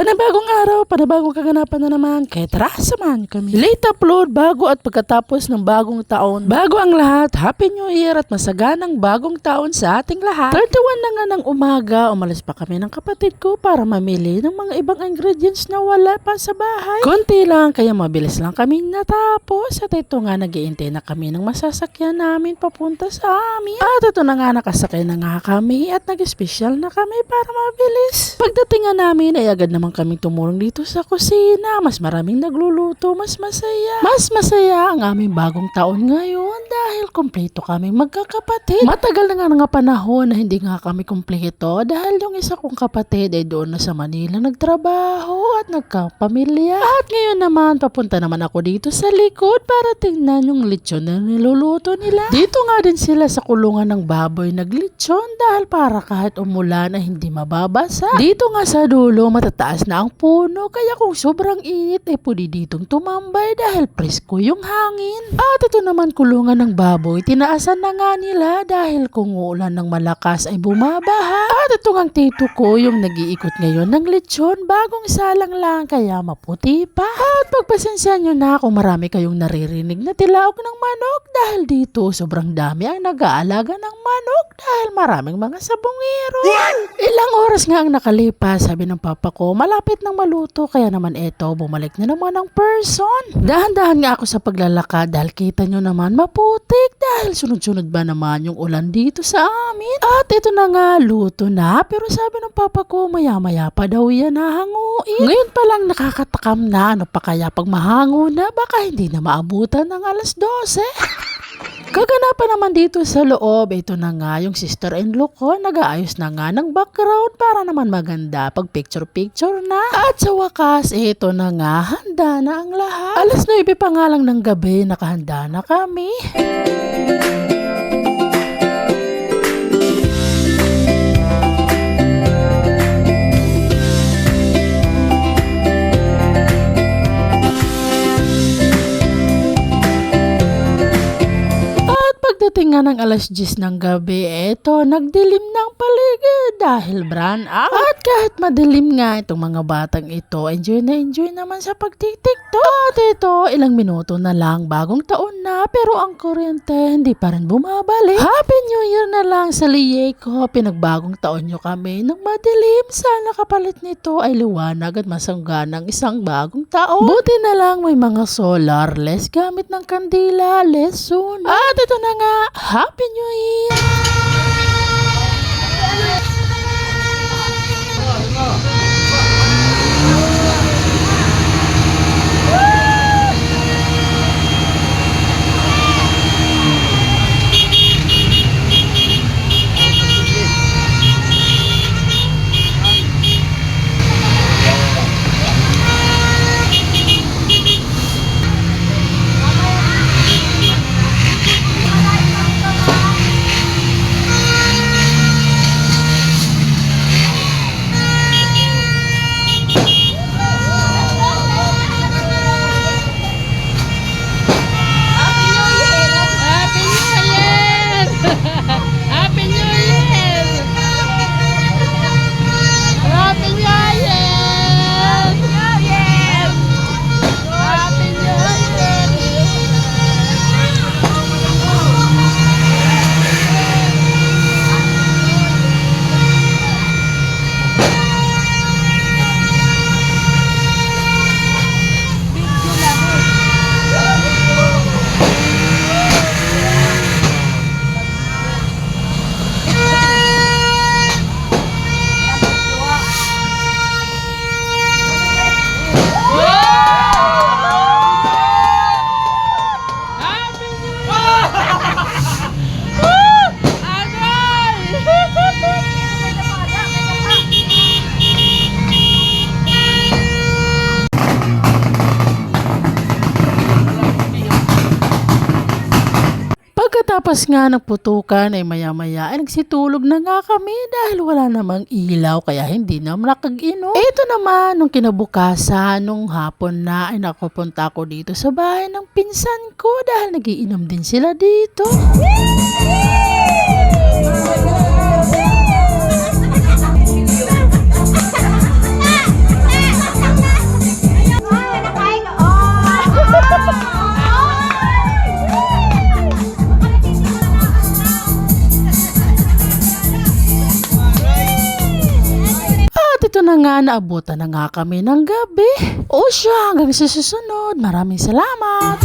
Panibagong araw, panibagong kaganapan na naman, kaya tara, samahan kami. Late upload, bago at pagkatapos ng bagong taon. Bago ang lahat, Happy New Year at masaganang bagong taon sa ating lahat. 31 na nga ng umaga, umalis pa kami ng kapatid ko para mamili ng mga ibang ingredients na wala pa sa bahay. Konti lang, kaya mabilis lang kami natapos. At ito nga, nag-iintay na kami ng masasakyan namin papunta sa amin. At ito na nga, nakasakay na nga kami at nag-special na kami para mabilis. Pagdating nga namin ay agad naman kami tumulong dito sa kusina. Mas maraming nagluluto, mas masaya. Mas masaya ang aming bagong taon ngayon dahil kumpleto kaming magkakapatid. Matagal na nga panahon na hindi nga kami kumpleto dahil yung isa kong kapatid ay doon na sa Manila nagtrabaho at nagkapamilya. At ngayon naman, papunta naman ako dito sa likod para tingnan yung lechon na niluluto nila. Dito nga din sila sa kulungan ng baboy naglechon dahil para kahit umulan ay hindi mababasa. Dito nga sa dulo, matataas na ang puno kaya kung sobrang init ay pwede ditong tumambay dahil presko yung hangin. At ito naman kulungan ng baboy, tinaasan na nga nila dahil kung uulan ng malakas ay bumabaha. At ito nga tito ko yung nag-iikot ngayon ng lechon, bagong salang lang kaya maputi pa. At pagpasensya nyo na kung marami kayong naririnig na tilaok ng manok dahil dito sobrang dami ang nag-aalaga ng manok dahil maraming mga sabongero. Ilang oras nga ang nakalipas, sabi ng papa ko, malapit nang maluto kaya naman eto, bumalik na naman ang person. Dahan-dahan nga ako sa paglalakad dahil kita nyo naman maputik dahil sunod-sunod ba naman yung ulan dito sa amin. At ito na nga, luto na, pero sabi ng papa ko, maya-maya pa daw yan hahanguin. Ngayon pa lang nakakatakam na, ano pa kaya pag mahango na, baka hindi na maabutan ng alas 12. Kaganapan naman dito sa loob, ito na nga yung sister-in-law ko, nag-aayos na nga ng background para naman maganda pag picture-picture na. At sa wakas, ito na nga, handa na ang lahat. Alas 9 pa nga lang ng gabi, nakahanda na kami. Pagdating nga ng alas 10 ng gabi, eto, nagdilim ng paligid dahil brand out. At kahit madilim nga itong mga batang ito, enjoy naman sa pagtitiktok. At ito, ilang minuto na lang, bagong taon na, pero ang kuryente hindi pa rin bumabalik. Happy New Year na lang sa liye ko, pinagbagong taon nyo kami ng madilim. Sana kapalit nito ay liwanag at masangganang isang bagong taon. Buti na lang may mga solar, less gamit ng kandila, less soon. At ito na nga, Happy New Year! Pagkatapos nga ng putukan ay maya-maya ay nagsitulog na nga kami dahil wala namang ilaw kaya hindi na nakag-inom. Ito naman, nung kinabukasan, nung hapon na ay nakapunta ako dito sa bahay ng pinsan ko dahil nagiinom din sila dito. na nga, naabutan na nga kami ng gabi. O siya, hanggang sa susunod. Maraming salamat.